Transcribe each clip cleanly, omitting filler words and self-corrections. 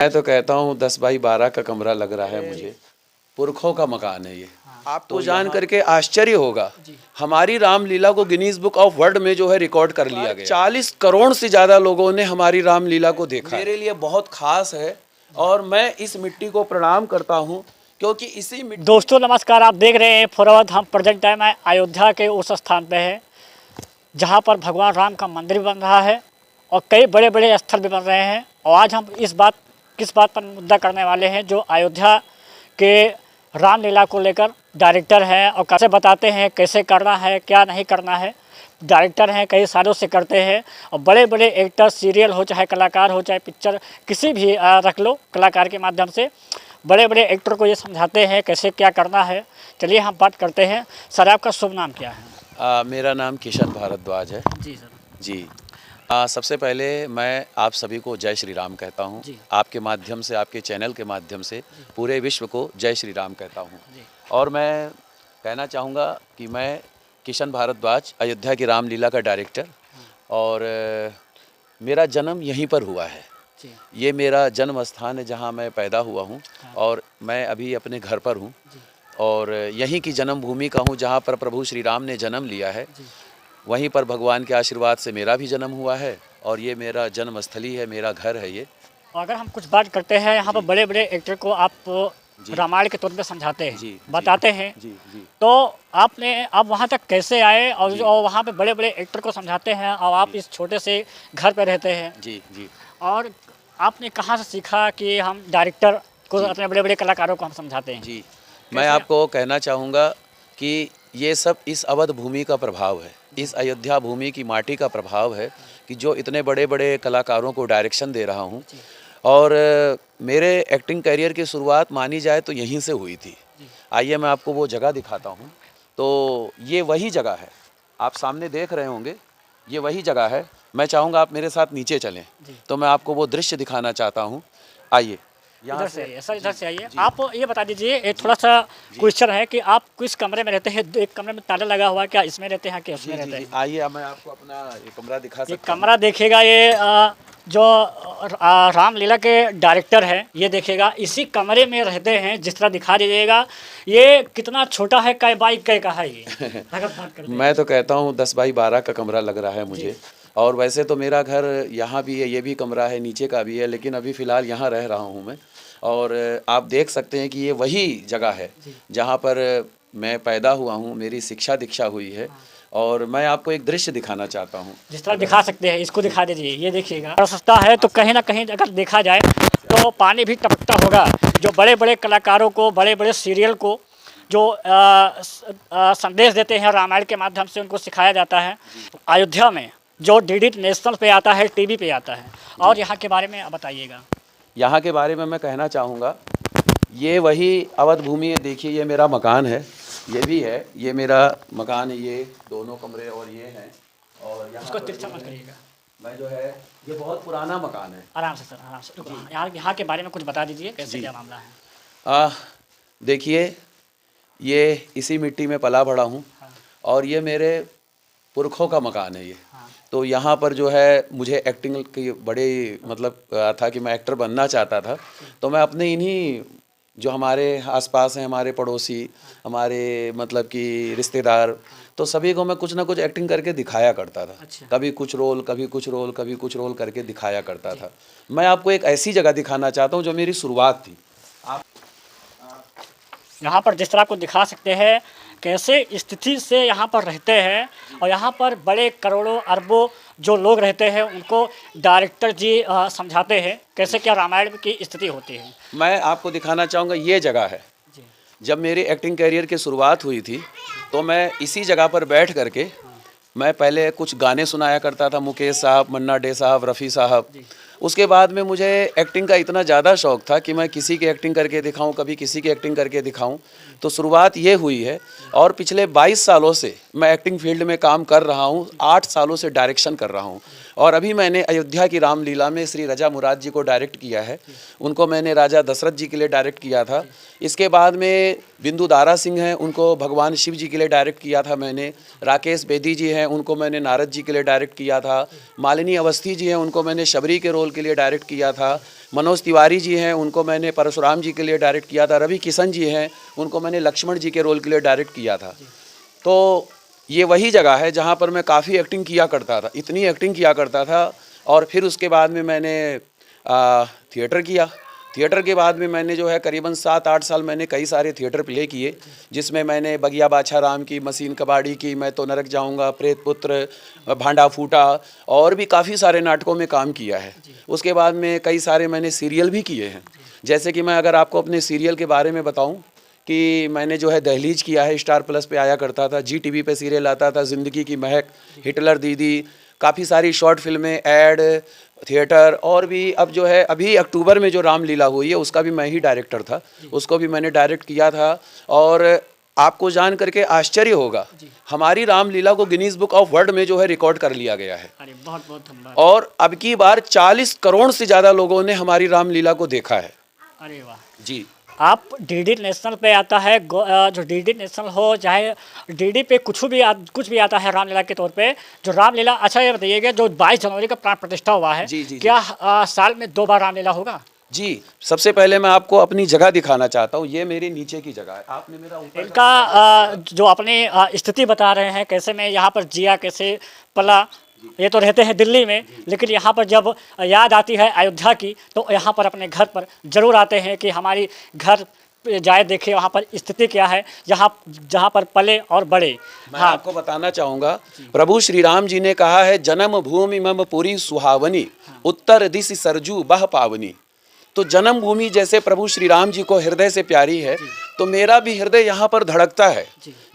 मैं तो कहता हूँ 10 बाई 12 का कमरा लग रहा है मुझे। पुरखों का मकान है ये। आपको जान करके आश्चर्य होगा, हमारी रामलीला को गिनीज बुक ऑफ वर्ल्ड में जो है रिकॉर्ड कर लिया गया। 40 करोड़ से ज़्यादा लोगों ने हमारी रामलीला को देखा। मेरे लिए बहुत खास है और मैं इस मिट्टी को प्रणाम करता हूँ क्योंकि इसी मिट्टी। दोस्तों नमस्कार, आप देख रहे हैं फॉरवर्ड। हम प्रेजेंट टाइम है अयोध्या के उस स्थान पे है जहाँ पर भगवान राम का मंदिर बन रहा है और कई बड़े बड़े स्थल भी बन रहे हैं। और आज हम किस बात पर मुद्दा करने वाले हैं, जो अयोध्या के रामलीला को लेकर डायरेक्टर हैं और कैसे बताते हैं कैसे करना है क्या नहीं करना है। डायरेक्टर हैं, कई सालों से करते हैं और बड़े बड़े एक्टर, सीरियल हो चाहे कलाकार हो चाहे पिक्चर किसी भी रख लो, कलाकार के माध्यम से बड़े बड़े एक्टर को ये समझाते हैं कैसे क्या करना है। चलिए हम बात करते हैं। सर आपका शुभ नाम क्या है? मेरा नाम किशन भारद्वाज है। जी सर। जी। सबसे पहले मैं आप सभी को जय श्री राम कहता हूँ। आपके माध्यम से, आपके चैनल के माध्यम से पूरे विश्व को जय श्री राम कहता हूँ। और मैं कहना चाहूँगा कि मैं किशन भारद्वाज, अयोध्या की रामलीला का डायरेक्टर, और मेरा जन्म यहीं पर हुआ है। ये मेरा जन्म स्थान है जहाँ मैं पैदा हुआ हूँ और मैं अभी अपने घर पर हूँ और यहीं की जन्मभूमि का हूँ जहाँ पर प्रभु श्री राम ने जन्म लिया है। वहीं पर भगवान के आशीर्वाद से मेरा भी जन्म हुआ है और ये मेरा जन्मस्थली है, मेरा घर है ये। अगर हम कुछ बात करते हैं, यहाँ पर बड़े बड़े एक्टर को आप रामायण के तौर पे समझाते हैं, बताते हैं, तो आप वहाँ तक कैसे आए और वहाँ पे बड़े बड़े एक्टर को समझाते हैं और आप इस छोटे से घर पे रहते हैं? जी जी। और आपने कहाँ से सीखा कि हम डायरेक्टर को, अपने बड़े बड़े कलाकारों को हम समझाते हैं? जी, मैं आपको कहना चाहूँगा कि ये सब इस अवध भूमि का प्रभाव है, इस अयोध्या भूमि की माटी का प्रभाव है कि जो इतने बड़े बड़े कलाकारों को डायरेक्शन दे रहा हूँ। और मेरे एक्टिंग करियर की शुरुआत मानी जाए तो यहीं से हुई थी। आइए मैं आपको वो जगह दिखाता हूँ। तो ये वही जगह है, आप सामने देख रहे होंगे, ये वही जगह है। मैं चाहूँगा आप मेरे साथ नीचे चलें तो मैं आपको वो दृश्य दिखाना चाहता हूँ। आइए इधर से आइए सर, इधर से आइए। आप ये बता दीजिए, एक थोड़ा सा क्वेश्चन है कि आप किस कमरे में रहते हैं? एक कमरे में ताला लगा हुआ है, क्या इसमें रहते हैं कि उसमें रहते हैं? आइए मैं आपको अपना ये कमरा दिखा सकता हूँ। ये कमरा देखिएगा, ये जो रामलीला के डायरेक्टर हैं ये देखिएगा, इसी कमरे में रहते हैं। जिस तरह दिखा दीजिएगा, ये कितना छोटा है, कै बाई कै का है ये? अगर बात करते हैं मैं तो कहता हूँ 10 बाई 12 का कमरा लग रहा है मुझे। और वैसे तो मेरा घर यहाँ भी है, ये भी कमरा है, नीचे का भी है, लेकिन अभी फ़िलहाल यहाँ रह रहा हूँ मैं। और आप देख सकते हैं कि ये वही जगह है जहाँ पर मैं पैदा हुआ हूँ, मेरी शिक्षा दीक्षा हुई है। और मैं आपको एक दृश्य दिखाना चाहता हूँ। जिस तरह दिखा सकते हैं, इसको दिखा दीजिए। ये देखिएगा, सस्ता है तो कहीं ना कहीं अगर देखा जाए तो पानी भी टपकता होगा। जो बड़े बड़े कलाकारों को, बड़े बड़े सीरियल को जो संदेश देते हैं रामायण के माध्यम से, उनको सिखाया जाता है। अयोध्या में जो डीडी नेशनल पे आता है, टीवी पे आता है, और यहाँ के बारे में बताइएगा। यहाँ के बारे में मैं कहना चाहूँगा, ये वही अवध भूमि है। देखिए ये मेरा मकान है, ये भी है, ये मेरा मकान है, ये दोनों कमरे और ये हैं। और यहाँ उसको तिरछा मत करिएगा। मैं जो है, ये बहुत पुराना मकान है। आराम से सर, आराम से। यहाँ के बारे में कुछ बता दीजिए, कैसे क्या मामला है? देखिए ये इसी मिट्टी में पला बड़ा हूँ और ये मेरे पुरखों का मकान है ये। तो यहाँ पर जो है मुझे एक्टिंग की बड़ी मतलब था कि मैं एक्टर बनना चाहता था। तो मैं अपने इन्हीं जो हमारे आसपास हैं, हमारे पड़ोसी, हमारे मतलब कि रिश्तेदार, तो सभी को मैं कुछ ना कुछ एक्टिंग करके दिखाया करता था। कभी कुछ रोल, कभी कुछ रोल, कभी कुछ रोल करके दिखाया करता था। मैं आपको एक ऐसी जगह दिखाना चाहता हूँ जो मेरी शुरुआत थी। आप यहाँ पर जिस तरह आपको दिखा सकते हैं कैसे स्थिति से यहाँ पर रहते हैं, और यहाँ पर बड़े करोड़ों अरबों जो लोग रहते हैं उनको डायरेक्टर जी समझाते हैं कैसे क्या रामायण की स्थिति होती है। मैं आपको दिखाना चाहूँगा, ये जगह है। जब मेरी एक्टिंग करियर की शुरुआत हुई थी तो मैं इसी जगह पर बैठ करके मैं पहले कुछ गाने सुनाया करता था, मुकेश साहब, मन्ना डे साहब, रफ़ी साहब। उसके बाद में मुझे एक्टिंग का इतना ज़्यादा शौक़ था कि मैं किसी की एक्टिंग करके दिखाऊं, कभी किसी की एक्टिंग करके दिखाऊं। तो शुरुआत ये हुई है और पिछले 22 सालों से मैं एक्टिंग फील्ड में काम कर रहा हूं। 8 सालों से डायरेक्शन कर रहा हूं और अभी मैंने अयोध्या की रामलीला में श्री राजा मुराद जी को डायरेक्ट किया है। उनको मैंने राजा दशरथ जी के लिए डायरेक्ट किया था। इसके बाद में बिंदु दारा सिंह हैं, उनको भगवान शिव जी के लिए डायरेक्ट किया था मैंने। राकेश बेदी जी हैं, उनको मैंने नारद जी के लिए डायरेक्ट किया था। मालिनी अवस्थी जी हैं, उनको मैंने शबरी के रोल रोल के लिए डायरेक्ट किया था। मनोज तिवारी जी हैं, उनको मैंने परशुराम जी के लिए डायरेक्ट किया था। रवि किशन जी हैं, उनको मैंने लक्ष्मण जी के रोल के लिए डायरेक्ट किया था। तो ये वही जगह है जहाँ पर मैं काफ़ी एक्टिंग किया करता था, इतनी एक्टिंग किया करता था। और फिर उसके बाद में मैंने थिएटर किया। थिएटर के बाद में मैंने जो है करीबन 7-8 साल मैंने कई सारे थिएटर प्ले किए, जिसमें मैंने बगिया बादशाह राम की, मसीन कबाड़ी की, मैं तो नरक जाऊंगा, प्रेत पुत्र, भांडा फूटा और भी काफ़ी सारे नाटकों में काम किया है। उसके बाद में कई सारे मैंने सीरियल भी किए हैं। जैसे कि मैं अगर आपको अपने सीरियल के बारे में बताऊं कि मैंने जो है दहलीज किया है, स्टार प्लस पे आया करता था, जी टीवी पे सीरियल आता था, ज़िंदगी की महक, हिटलर दीदी, काफ़ी सारी शॉर्ट फिल्में, एड, थिएटर, और भी अब जो है अभी अक्टूबर में जो रामलीला हुई है उसका भी मैं ही डायरेक्टर था, उसको भी मैंने डायरेक्ट किया था। और आपको जान करके आश्चर्य होगा, हमारी रामलीला को गिनीज बुक ऑफ वर्ल्ड में जो है रिकॉर्ड कर लिया गया है। अरे बहुत बहुत धन्यवाद। और अब की बार 40 करोड़ से ज़्यादा लोगों ने हमारी रामलीला को देखा है। अरे वाह जी, आप डीडी नेशनल पे आता है, जो डीडी नेशनल हो चाहे डीडी पे कुछ भी आता है रामलीला के तौर पे, जो रामलीला, अच्छा ये बताइएगा जो 22 जनवरी का प्राण प्रतिष्ठा हुआ है, जी, जी, क्या साल में 2 बार रामलीला होगा? जी। सबसे पहले मैं आपको अपनी जगह दिखाना चाहता हूँ। ये मेरे नीचे की जगह है, आपने मेरा ऊपर इनका जो अपनी स्थिति बता रहे हैं, कैसे मैं यहाँ पर जिया, कैसे पला। ये तो रहते हैं दिल्ली में, लेकिन यहाँ पर जब याद आती है अयोध्या की तो यहाँ पर अपने घर पर ज़रूर आते हैं कि हमारी घर पे जाए, देखे वहाँ पर स्थिति क्या है, जहाँ पर पले और बड़े। मैं आपको बताना चाहूँगा, प्रभु श्री राम जी ने कहा है, जन्म भूमि मम पुरी सुहावनी, उत्तर दिशि सरजू बह पावनी। तो जन्म भूमि जैसे प्रभु श्री राम जी को हृदय से प्यारी है, तो मेरा भी हृदय यहाँ पर धड़कता है।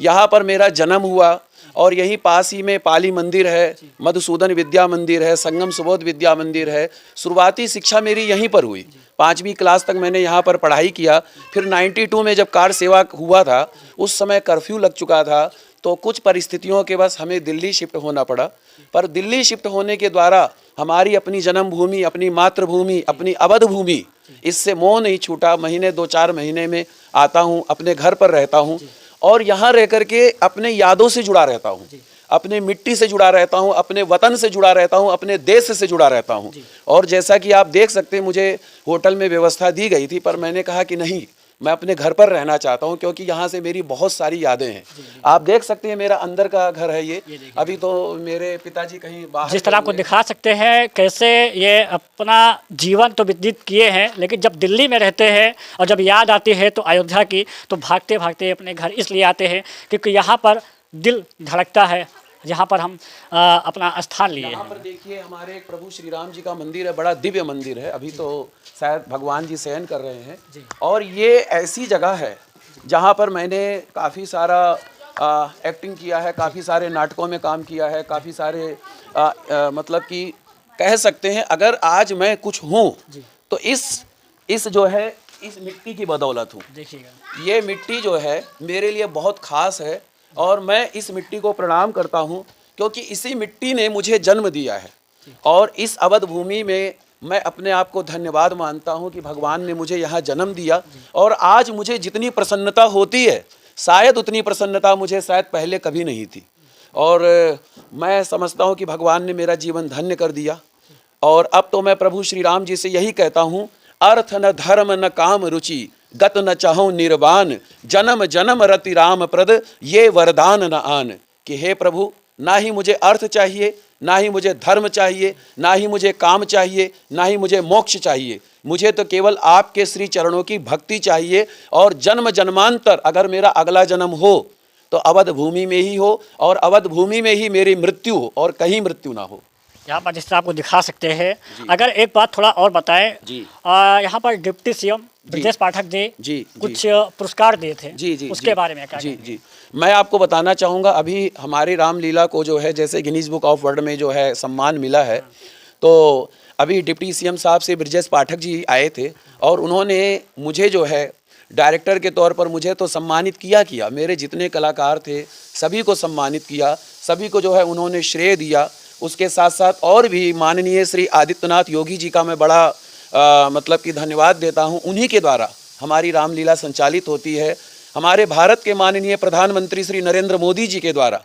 यहाँ पर मेरा जन्म हुआ और यहीं पास ही में पाली मंदिर है, मधुसूदन विद्या मंदिर है, संगम सुबोध विद्या मंदिर है। शुरुआती शिक्षा मेरी यहीं पर हुई, 5वीं क्लास तक मैंने यहाँ पर पढ़ाई किया। फिर 92 में जब कार सेवा हुआ था, उस समय कर्फ्यू लग चुका था, तो कुछ परिस्थितियों के बस हमें दिल्ली शिफ्ट होना पड़ा। पर दिल्ली शिफ्ट होने के द्वारा हमारी अपनी जन्मभूमि, अपनी मातृभूमि, अपनी अवध भूमि, इससे मोह नहीं छूटा। महीने 2-4 महीने में आता हूँ, अपने घर पर रहता हूँ और यहाँ रह कर के अपने यादों से जुड़ा रहता हूँ, अपने मिट्टी से जुड़ा रहता हूँ, अपने वतन से जुड़ा रहता हूँ, अपने देश से जुड़ा रहता हूँ। और जैसा कि आप देख सकते हैं, मुझे होटल में व्यवस्था दी गई थी, पर मैंने कहा कि नहीं, मैं अपने घर पर रहना चाहता हूं, क्योंकि यहाँ से मेरी बहुत सारी यादें हैं। आप देख सकते हैं मेरा अंदर का घर है ये। अभी तो मेरे पिताजी कहीं बाहर, जिस तरह आपको दिखा सकते हैं कैसे ये अपना जीवन तो व्यतीत किए हैं, लेकिन जब दिल्ली में रहते हैं और जब याद आती है तो अयोध्या की, तो भागते भागते अपने घर इसलिए आते हैं क्योंकि यहाँ पर दिल धड़कता है, जहाँ पर हम अपना स्थान लिए हैं। यहाँ पर देखिए हमारे एक प्रभु श्री राम जी का मंदिर है, बड़ा दिव्य मंदिर है। अभी तो शायद भगवान जी शयन कर रहे हैं। और ये ऐसी जगह है जहाँ पर मैंने काफ़ी सारा एक्टिंग किया है, काफ़ी सारे नाटकों में काम किया है, काफ़ी सारे मतलब कि कह सकते हैं अगर आज मैं कुछ हूँ तो इस जो है इस मिट्टी की बदौलत हूँ। देखिएगा ये मिट्टी जो है मेरे लिए बहुत ख़ास है और मैं इस मिट्टी को प्रणाम करता हूँ, क्योंकि इसी मिट्टी ने मुझे जन्म दिया है। और इस अवध भूमि में मैं अपने आप को धन्यवाद मानता हूँ कि भगवान ने मुझे यहाँ जन्म दिया। और आज मुझे जितनी प्रसन्नता होती है, शायद उतनी प्रसन्नता मुझे शायद पहले कभी नहीं थी। और मैं समझता हूँ कि भगवान ने मेरा जीवन धन्य कर दिया। और अब तो मैं प्रभु श्री राम जी से यही कहता हूँ, अर्थ न धर्म न काम रुचि, गत न चाहूँ निर्वाण, जन्म जन्म रति राम प्रद, ये वरदान न आन। कि हे प्रभु, ना ही मुझे अर्थ चाहिए, ना ही मुझे धर्म चाहिए, ना ही मुझे काम चाहिए, ना ही मुझे मोक्ष चाहिए। मुझे तो केवल आपके श्री चरणों की भक्ति चाहिए। और जन्म जन्मांतर अगर मेरा अगला जन्म हो तो अवध भूमि में ही हो, और अवध भूमि में ही मेरी मृत्यु हो, और कहीं मृत्यु ना हो। यहाँ पर जिस तरह आपको दिखा सकते हैं। अगर एक बात थोड़ा और बताएं, यहाँ पर डिप्टी सीएम ब्रजेश पाठक जी कुछ पुरस्कार दिए थे, उसके बारे में क्या जी मैं आपको बताना चाहूँगा। अभी हमारी रामलीला को जो है जैसे गिनीज बुक ऑफ वर्ल्ड में जो है सम्मान मिला है, तो अभी डिप्टी सीएम साहब से ब्रजेश पाठक जी आए थे और उन्होंने मुझे जो है डायरेक्टर के तौर पर मुझे तो सम्मानित किया। मेरे जितने कलाकार थे सभी को सम्मानित किया, सभी को जो है उन्होंने श्रेय दिया। उसके साथ साथ और भी माननीय श्री आदित्यनाथ योगी जी का मैं बड़ा मतलब कि धन्यवाद देता हूं। उन्हीं के द्वारा हमारी रामलीला संचालित होती है। हमारे भारत के माननीय प्रधानमंत्री श्री नरेंद्र मोदी जी के द्वारा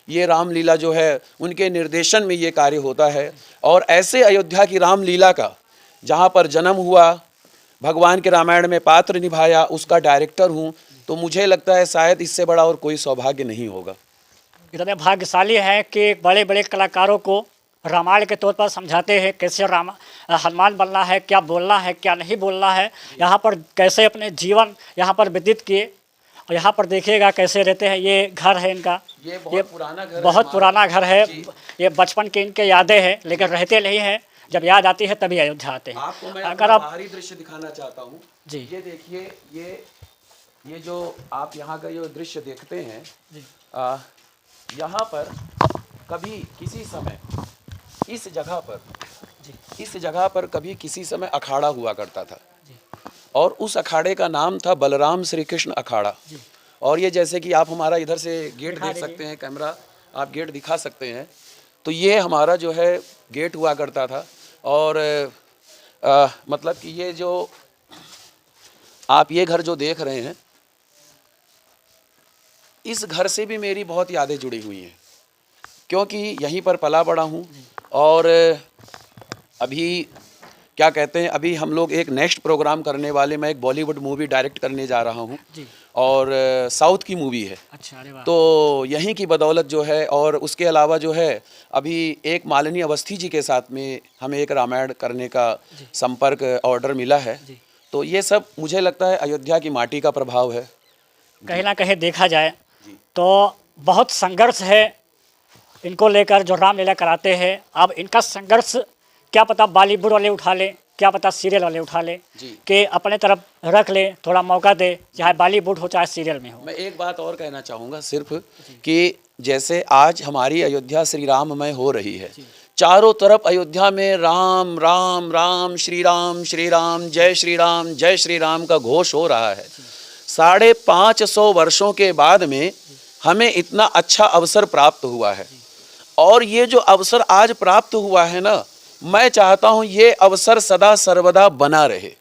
ये रामलीला जो है उनके निर्देशन में ये कार्य होता है। और ऐसे अयोध्या की रामलीला का जहाँ पर जन्म हुआ, भगवान के रामायण में पात्र निभाया, उसका डायरेक्टर हूँ, तो मुझे लगता है शायद इससे बड़ा और कोई सौभाग्य नहीं होगा। इतने भाग्यशाली हैं कि बड़े बड़े कलाकारों को रामायण के तौर पर समझाते हैं कैसे हनुमान बनना है, क्या बोलना है, क्या नहीं बोलना है, यहाँ पर कैसे अपने जीवन यहाँ पर व्यतीत किए। और यहाँ पर देखिएगा कैसे रहते हैं। ये घर है इनका, ये बहुत पुराना घर है, बहुत पुराना घर है। जी। ये बचपन की इनके यादें हैं, लेकिन रहते नहीं हैं। जब याद आती है तभी अयोध्या आते हैं। आपको मैं अगर आप बाहरी दृश्य दिखाना चाहता हूँ जी। ये देखिए, ये जो आप यहाँ का जो दृश्य देखते हैं, यहाँ पर कभी किसी समय इस जगह पर कभी किसी समय अखाड़ा हुआ करता था, और उस अखाड़े का नाम था बलराम श्री कृष्ण अखाड़ा। और ये जैसे कि आप हमारा इधर से गेट देख सकते हैं, कैमरा आप गेट दिखा सकते हैं, तो ये हमारा जो है गेट हुआ करता था। और मतलब कि ये जो आप ये घर जो देख रहे हैं, इस घर से भी मेरी बहुत यादें जुड़ी हुई हैं, क्योंकि यहीं पर पला बड़ा हूँ। और अभी क्या कहते हैं, अभी हम लोग एक नेक्स्ट प्रोग्राम करने वाले, मैं एक बॉलीवुड मूवी डायरेक्ट करने जा रहा हूँ, और साउथ की मूवी है। अच्छा, अरे वाह। तो यहीं की बदौलत जो है, और उसके अलावा जो है अभी एक मालिनी अवस्थी जी के साथ में हमें एक रामायण करने का संपर्क ऑर्डर मिला है। तो ये सब मुझे लगता है अयोध्या की माटी का प्रभाव है। कहीं ना कहीं देखा जाए तो बहुत संघर्ष है इनको लेकर जो रामलीला कराते हैं। अब इनका संघर्ष क्या पता बॉलीवुड वाले उठा ले, क्या पता सीरियल वाले उठा ले, कि अपने तरफ रख ले, थोड़ा मौका दे, चाहे बॉलीवुड हो चाहे सीरियल में हो। मैं एक बात और कहना चाहूँगा सिर्फ, कि जैसे आज हमारी अयोध्या श्री राममय हो रही है, चारों तरफ अयोध्या में राम राम राम, श्री राम जय श्री राम का घोष हो रहा है। 550 वर्षों के बाद में हमें इतना अच्छा अवसर प्राप्त हुआ है, और ये जो अवसर आज प्राप्त हुआ है ना, मैं चाहता हूँ ये अवसर सदा सर्वदा बना रहे।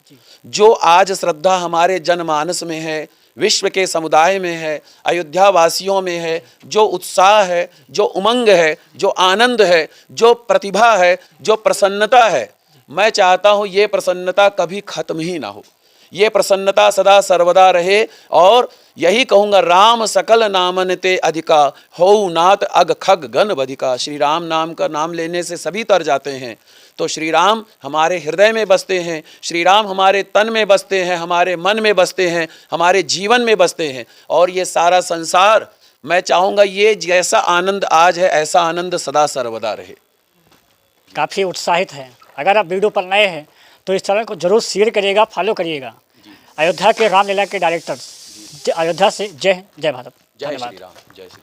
जो आज श्रद्धा हमारे जनमानस में है, विश्व के समुदाय में है, अयोध्या वासियों में है, जो उत्साह है, जो उमंग है, जो आनंद है, जो प्रतिभा है, जो प्रसन्नता है, मैं चाहता हूँ ये प्रसन्नता कभी खत्म ही ना हो, ये प्रसन्नता सदा सर्वदा रहे। और यही कहूँगा, राम सकल नामन ते अधिका, हो नाथ अग खग गण बधिका। श्री राम नाम का नाम लेने से सभी तर जाते हैं, तो श्री राम हमारे हृदय में बसते हैं, श्री राम हमारे तन में बसते हैं, हमारे मन में बसते हैं, हमारे जीवन में बसते हैं। और ये सारा संसार, मैं चाहूँगा ये जैसा आनंद आज है, ऐसा आनंद सदा सर्वदा रहे। काफ़ी उत्साहित है। अगर आप वीडियो पर नए हैं तो इस चैनल को जरूर शेयर करिएगा, फॉलो करिएगा। अयोध्या के रामलीला के डायरेक्टर्स, अयोध्या से जय भारत। जय श्री राम, जय श्री